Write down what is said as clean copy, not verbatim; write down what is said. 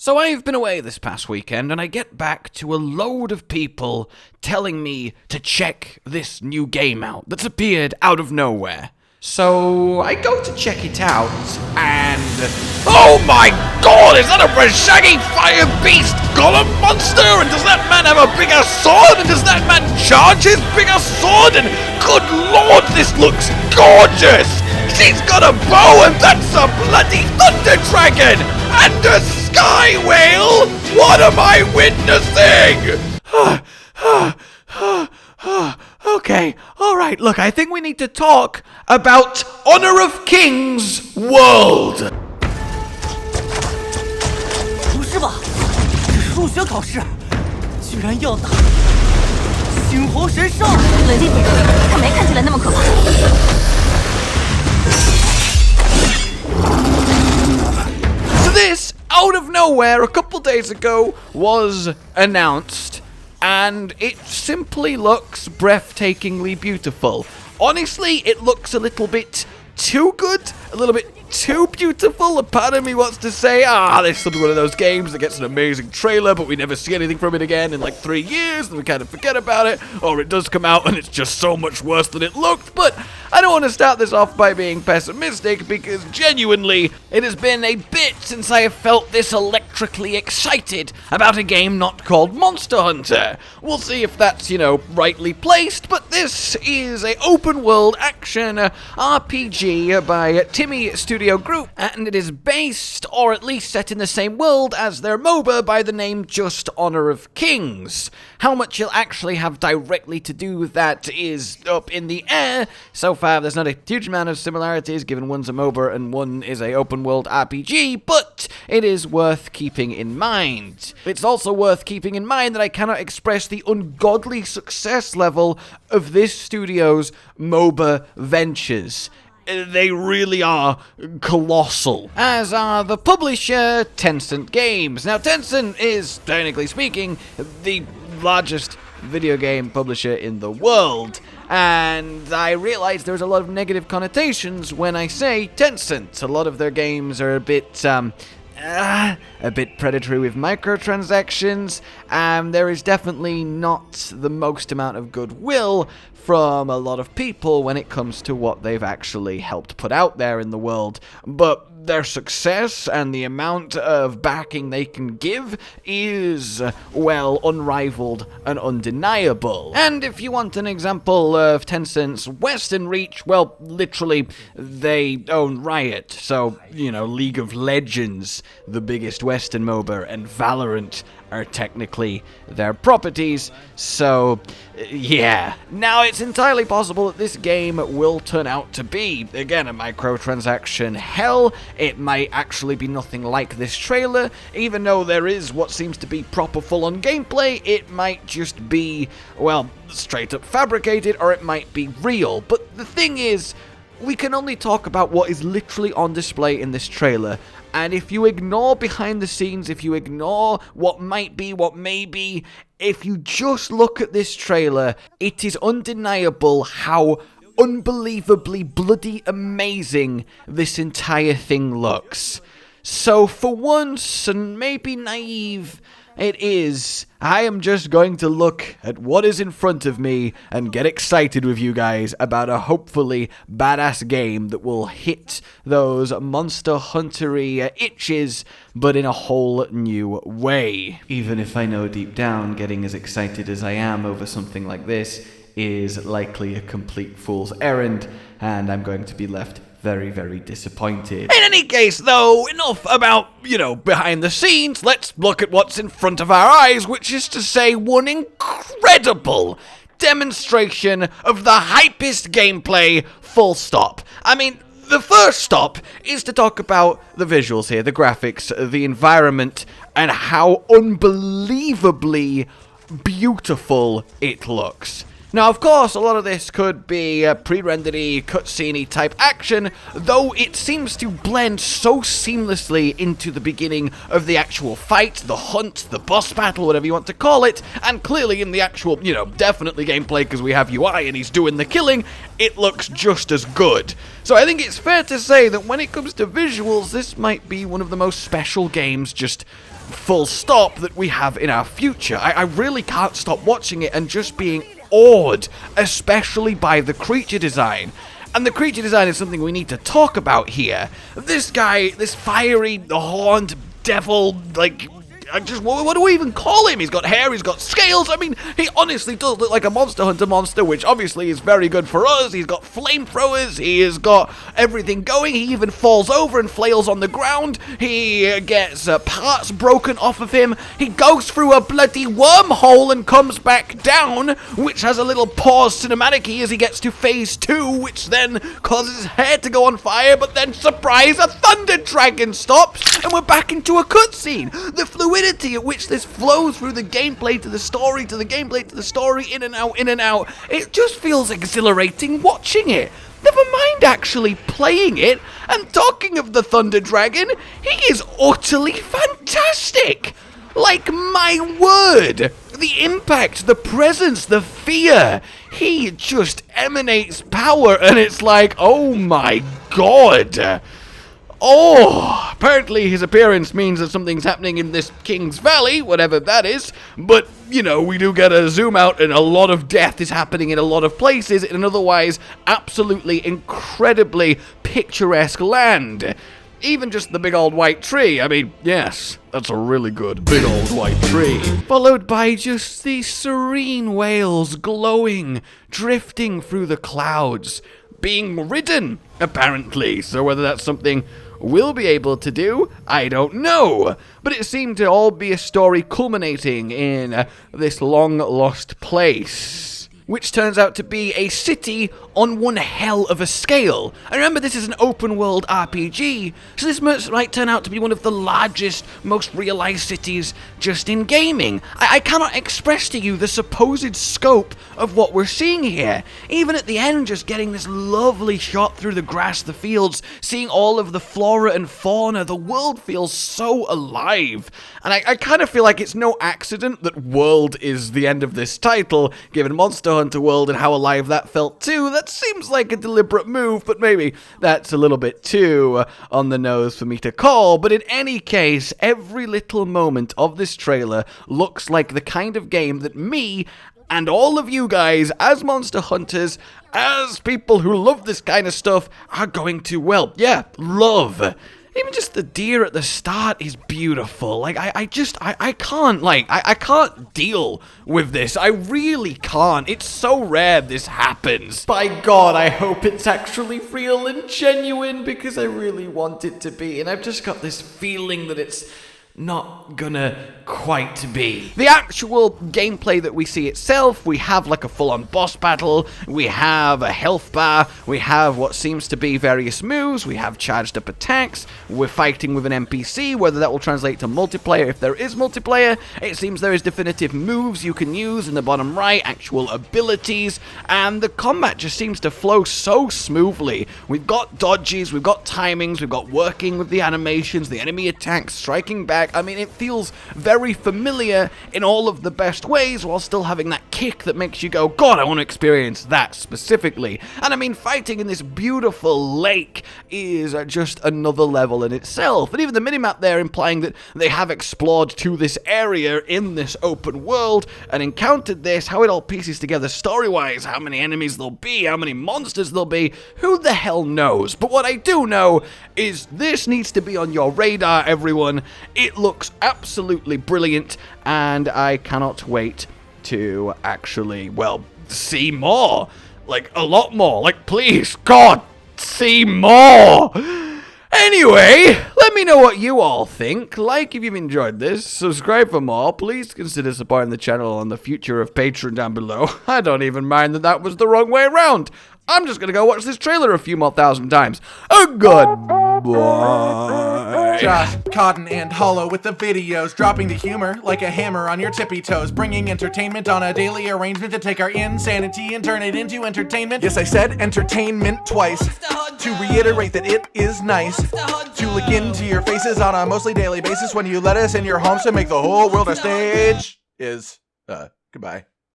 So I've been away this past weekend, and I get back to a load of people telling me to check this new game out that's appeared out of nowhere. So I go to check it out, and oh my god, is that a shaggy fire beast golem monster? And does that man have a bigger sword? And does that man charge his bigger sword? And good lord, this looks gorgeous! She's got a bow, and that's a bloody thunder dragon! And a sky whale! What am I witnessing? Okay, alright, look, I think we need to talk about Honor of Kings World! 不是吧，这是入学考试，居然要打猩猴神兽！冷静点，他没看起来那么可怕。 This, out of nowhere, a couple days ago, was announced, and it simply looks breathtakingly beautiful. Honestly, it looks a little bit too good, a little bit too beautiful. A part of me wants to say, this will be one of those games that gets an amazing trailer, but we never see anything from it again in like 3 years, and we kind of forget about it, or it does come out and it's just so much worse than it looked. But I don't want to start this off by being pessimistic, because genuinely, it has been a bit since I have felt this electrically excited about a game not called Monster Hunter. We'll see if that's, rightly placed, but this is a open world action RPG by Timmy Studio Group, and it is based, or at least set in the same world as their MOBA by the name Just Honor of Kings. How much you'll actually have directly to do with that is up in the air. So far, there's not a huge amount of similarities, given one's a MOBA and one is a open world RPG, but it is worth keeping in mind. It's also worth keeping in mind that I cannot express the ungodly success level of this studio's MOBA ventures. They really are colossal, as are the publisher, Tencent Games. Now, Tencent is, technically speaking, the largest video game publisher in the world, and I realize there's a lot of negative connotations when I say Tencent. A lot of their games are a bit predatory with microtransactions, and there is definitely not the most amount of goodwill from a lot of people when it comes to what they've actually helped put out there in the world. But their success and the amount of backing they can give is, well, unrivaled and undeniable. And if you want an example of Tencent's Western reach, well, literally, they own Riot. So, League of Legends, the biggest Western MOBA, and Valorant are technically their properties. So, yeah. Now, it's entirely possible that this game will turn out to be, again, a microtransaction hell. It might actually be nothing like this trailer. Even though there is what seems to be proper full-on gameplay, it might just be, well, straight up fabricated, or it might be real. But the thing is, we can only talk about what is literally on display in this trailer. And if you ignore behind the scenes, if you ignore what might be, what may be, if you just look at this trailer, it is undeniable how unbelievably bloody amazing this entire thing looks. So for once, and maybe naive it is, I am just going to look at what is in front of me and get excited with you guys about a hopefully badass game that will hit those Monster Hunter-y itches, but in a whole new way. Even if I know deep down getting as excited as I am over something like this is likely a complete fool's errand, and I'm going to be left very, very disappointed. In any case, though, enough about, behind the scenes. Let's look at what's in front of our eyes, which is to say one incredible demonstration of the hypest gameplay, full stop. I mean, the first stop is to talk about the visuals here, the graphics, the environment, and how unbelievably beautiful it looks. Now, of course, a lot of this could be pre-rendered-y, cutscene-y type action, though it seems to blend so seamlessly into the beginning of the actual fight, the hunt, the boss battle, whatever you want to call it, and clearly in the actual, definitely gameplay, because we have UI and he's doing the killing, it looks just as good. So I think it's fair to say that when it comes to visuals, this might be one of the most special games, just full stop, that we have in our future. I really can't stop watching it and just being awed, especially by the creature design. And the creature design is something we need to talk about here. This guy, this fiery, horned devil, what do we even call him? He's got hair, he's got scales. I mean, he honestly does look like a Monster Hunter monster, which obviously is very good for us. He's got flamethrowers, he has got everything going. He even falls over and flails on the ground. He gets parts broken off of him. He goes through a bloody wormhole and comes back down, which has a little pause cinematic-y as he gets to phase 2, which then causes his hair to go on fire, but then, surprise, a thunder dragon stops, and we're back into a cutscene. The fluidity at which this flows through the gameplay to the story, to the gameplay to the story, in and out, it just feels exhilarating watching it. Never mind actually playing it. And talking of the Thunder Dragon, he is utterly fantastic. Like, my word, the impact, the presence, the fear, he just emanates power, and it's like, oh my god. Oh, apparently his appearance means that something's happening in this King's Valley, whatever that is, but, we do get a zoom out and a lot of death is happening in a lot of places in an otherwise absolutely incredibly picturesque land. Even just the big old white tree, I mean, yes, that's a really good big old white tree. Followed by just these serene whales glowing, drifting through the clouds, being ridden, apparently, so whether that's something we'll be able to do, I don't know. But it seemed to all be a story culminating in this long-lost place, which turns out to be a city on one hell of a scale. And remember, this is an open-world RPG, so this might turn out to be one of the largest, most realized cities just in gaming. I cannot express to you the supposed scope of what we're seeing here. Even at the end, just getting this lovely shot through the grass, the fields, seeing all of the flora and fauna, the world feels so alive. And I kind of feel like it's no accident that world is the end of this title, given Monster Hunter World and how alive that felt too. That seems like a deliberate move, but maybe that's a little bit too on the nose for me to call. But in any case, every little moment of this trailer looks like the kind of game that me and all of you guys, as Monster Hunters, as people who love this kind of stuff, are going to, well, yeah, love. Even just the deer at the start is beautiful. Like, I can't deal with this. I really can't. It's so rare this happens. By God, I hope it's actually real and genuine, because I really want it to be. And I've just got this feeling that it's not gonna quite be. The actual gameplay that we see itself, we have like a full-on boss battle, we have a health bar, we have what seems to be various moves, we have charged up attacks, we're fighting with an NPC, whether that will translate to multiplayer if there is multiplayer. It seems there is definitive moves you can use in the bottom right, actual abilities, and the combat just seems to flow so smoothly. We've got dodges, we've got timings, we've got working with the animations, the enemy attacks, striking back. I mean, it feels very familiar in all of the best ways, while still having that kick that makes you go, God, I want to experience that specifically. And I mean, fighting in this beautiful lake is just another level in itself. And even the minimap there implying that they have explored to this area in this open world and encountered this, how it all pieces together story-wise, how many enemies there'll be, how many monsters there'll be, who the hell knows? But what I do know is this needs to be on your radar, everyone. It looks absolutely brilliant, and I cannot wait to actually, well, see more. Like, a lot more. Like, please, God, see more! Anyway, let me know what you all think. Like if you've enjoyed this, subscribe for more. Please consider supporting the channel on the future of Patreon down below. I don't even mind that was the wrong way around. I'm just gonna go watch this trailer a few more thousand times. Oh, goodbye. Sorry. Josh, Cotton, and Hollow with the videos, dropping the humor like a hammer on your tippy toes, bringing entertainment on a daily arrangement to take our insanity and turn it into entertainment. Yes, I said entertainment twice, to reiterate that it is nice to look into your faces on a mostly daily basis when you let us in your homes to make the whole world a stage. Goodbye.